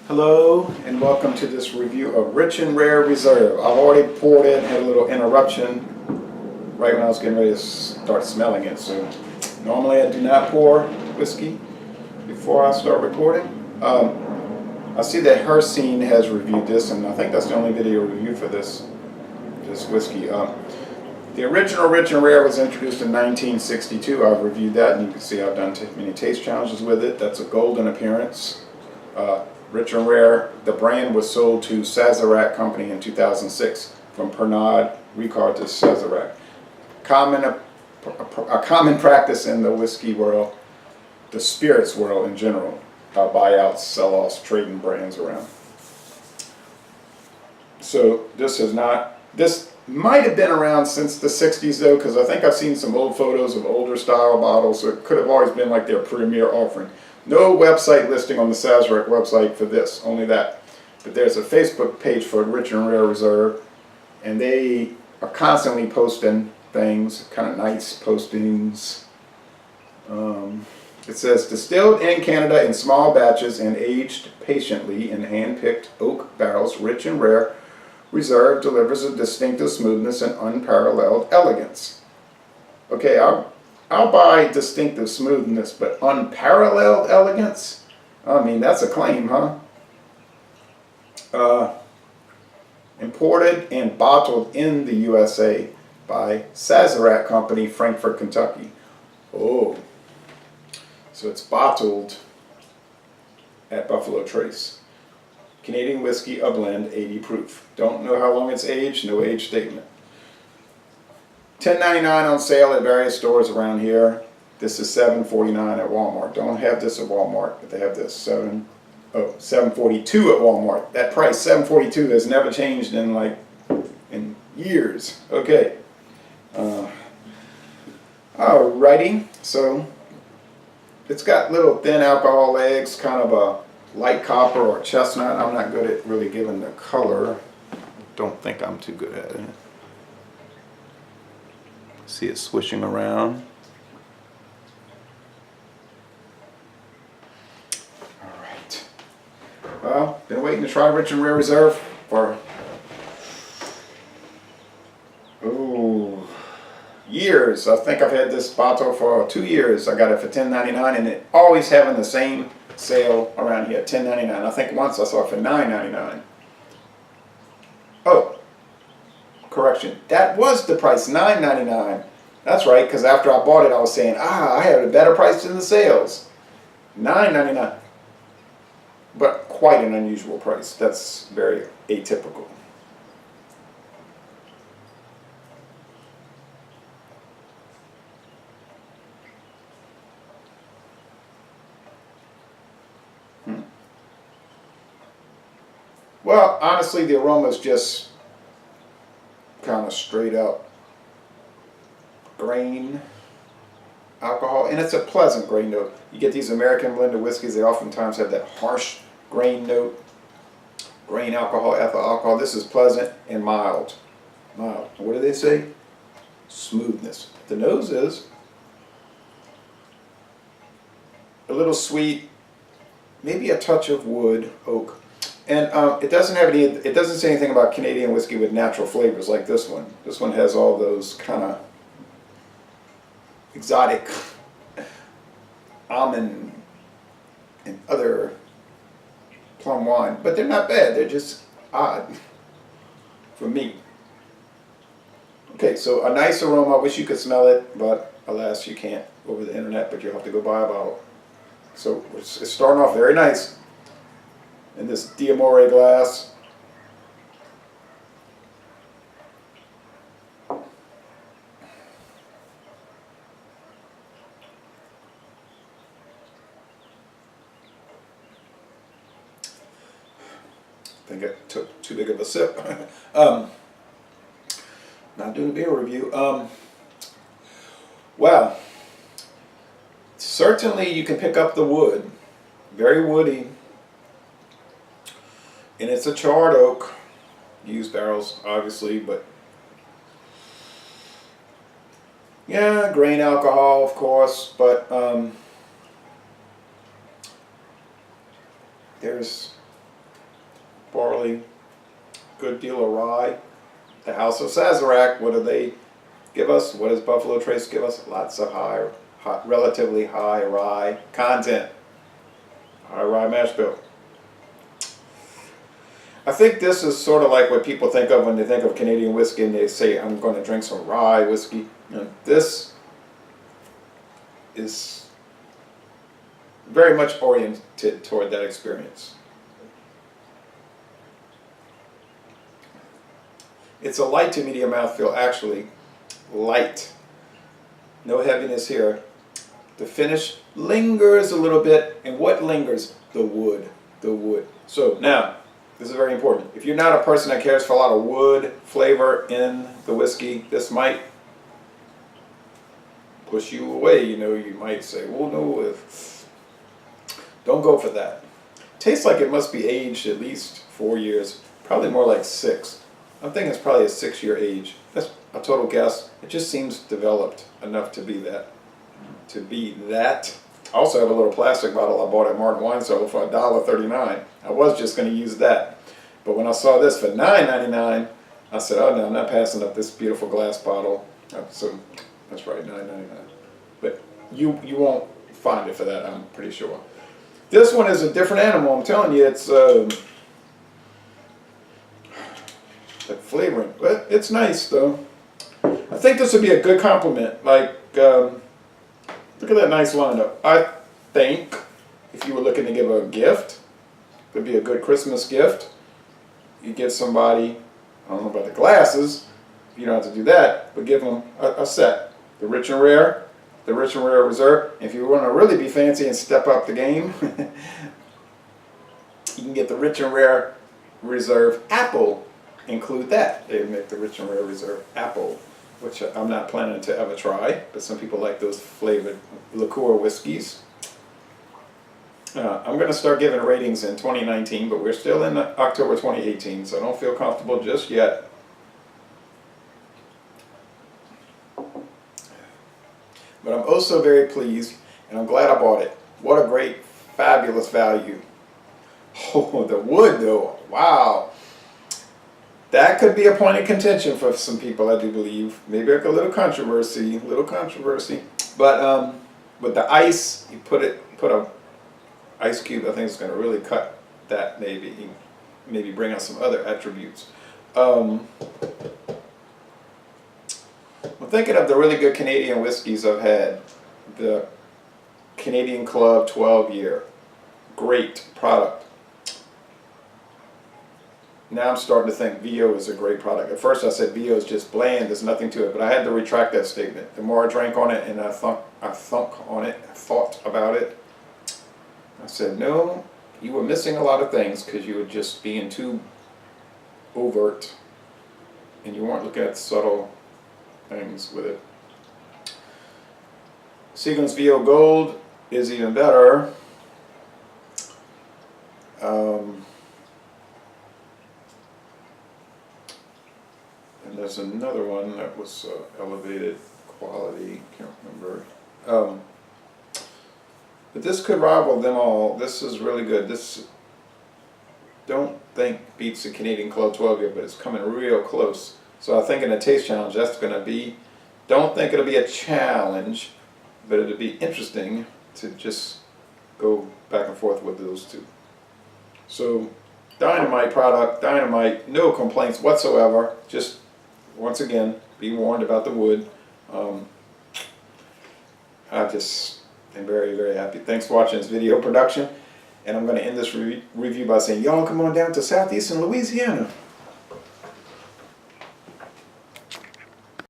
Hello and welcome to this review of Rich and Rare Reserve. I've already poured it, had a little interruption right when I was getting ready to start smelling it. So normally I do not pour whiskey before I start recording. I see that Hercene has reviewed this, and I think that's the only video review for this whiskey. The original Rich and Rare was introduced in 1962. I've reviewed that, and you can see I've done many taste challenges with it. That's a golden appearance. Rich and Rare, the brand was sold to Sazerac Company in 2006 from Pernod Ricard to Sazerac. A common practice in the whiskey world, the spirits world in general, buyouts, sell-offs, trading brands around. So this might have been around since the 60s though, because I think I've seen some old photos of older style bottles, so it could have always been like their premier offering. No website listing on the Sazerac website for this, only that. But there's a Facebook page for Rich and Rare Reserve, and they are constantly posting things, kind of nice postings. It says, distilled in Canada in small batches and aged patiently in hand-picked oak barrels, Rich and Rare Reserve delivers a distinctive smoothness and unparalleled elegance. Okay, I'll buy distinctive smoothness, but unparalleled elegance? I mean, that's a claim, huh? Imported and bottled in the USA by Sazerac Company, Frankfort, Kentucky. Oh, so it's bottled at Buffalo Trace. Canadian whiskey, a blend, 80 proof. Don't know how long it's aged, no age statement. $10.99 on sale at various stores around here. This is $7.49 at Walmart. Don't have this at Walmart, but they have this $7.42 at Walmart. That price, $7.42, has never changed in years. Okay. Alrighty. So it's got little thin alcohol legs, kind of a light copper or chestnut. I'm not good at really giving the color. Don't think I'm too good at it. See it swishing around. All right. Well, been waiting to try Rich and Rare Reserve for years. I think I've had this bottle for 2 years. I got it for $10.99, and it always having the same sale around here, $10.99. I think once I saw it for $9.99. Oh. Correction, that was the price, $9.99. That's right, because after I bought it, I was saying, I had a better price than the sales. $9.99. But quite an unusual price. That's very atypical. Well, honestly, the aroma is just kind of straight up grain alcohol, and it's a pleasant grain note. You get these American blended whiskeys, they oftentimes have that harsh grain note, grain alcohol, ethyl alcohol. This is pleasant and mild. Mild. What do they say? Smoothness. The nose is a little sweet, maybe a touch of wood, oak. And it doesn't say anything about Canadian whiskey with natural flavors like this one. This one has all those kind of exotic almond and other plum wine. But they're not bad, they're just odd for me. Okay, so a nice aroma. I wish you could smell it, but alas, you can't over the internet, but you'll have to go buy a bottle. So it's starting off very nice in this D'Amore glass. I think I took too big of a sip. Not doing a beer review. Well, certainly you can pick up the wood. Very woody. And it's a charred oak. Used barrels, obviously, but yeah, grain alcohol, of course, but there's barley, good deal of rye. The House of Sazerac, what do they give us? What does Buffalo Trace give us? Lots of relatively high rye content. High rye mash bill. I think this is sort of like what people think of when they think of Canadian whiskey and they say, I'm going to drink some rye whiskey. And this is very much oriented toward that experience. It's a light to medium mouthfeel, actually. Light. No heaviness here. The finish lingers a little bit. And what lingers? The wood. The wood. So now, this is very important. If you're not a person that cares for a lot of wood flavor in the whiskey, this might push you away. You know, you might say, well, no, don't go for that. Tastes like it must be aged at least 4 years, probably more like 6. I'm thinking it's probably a 6-year age. That's a total guess. It just seems developed enough to be that. I also have a little plastic bottle I bought at Martin Wine Cellar for $1.39. I was just going to use that. But when I saw this for $9.99, I said, oh no, I'm not passing up this beautiful glass bottle. So that's right, $9.99. But you won't find it for that, I'm pretty sure. This one is a different animal. I'm telling you, it's the flavoring. But it's nice though. I think this would be a good compliment. Like, look at that nice lineup. I think if you were looking to give a gift, it would be a good Christmas gift. You give somebody, I don't know about the glasses, you don't have to do that, but give them a set. The Rich and Rare, the Rich and Rare Reserve. If you want to really be fancy and step up the game, you can get the Rich and Rare Reserve Apple. Include that. They make the Rich and Rare Reserve Apple, which I'm not planning to ever try, but some people like those flavored liqueur whiskeys. I'm going to start giving ratings in 2019, but we're still in October 2018, so I don't feel comfortable just yet. But I'm also very pleased, and I'm glad I bought it. What a great, fabulous value. Oh, the wood though, wow. That could be a point of contention for some people, I do believe. Maybe like a little controversy. But with the ice, you put a ice cube. I think it's going to really cut that. Maybe bring out some other attributes. I'm thinking of the really good Canadian whiskeys I've had. The Canadian Club 12-year, great product. Now I'm starting to think VO is a great product. At first I said VO is just bland, there's nothing to it, but I had to retract that statement. The more I drank on it and I thought about it, I said, no, you were missing a lot of things because you were just being too overt and you weren't looking at the subtle things with it. Seagram's VO Gold is even better. And there's another one that was elevated quality, can't remember. But this could rival them all. This is really good. This, don't think beats the Canadian Club 12-year, but it's coming real close. So I think in a taste challenge, that's going to be, don't think it'll be a challenge, but it'll be interesting to just go back and forth with those two. So, dynamite product, dynamite, no complaints whatsoever. Just, once again, be warned about the wood. I just am very, very happy. Thanks for watching this video production. And I'm going to end this review by saying, y'all come on down to southeastern Louisiana.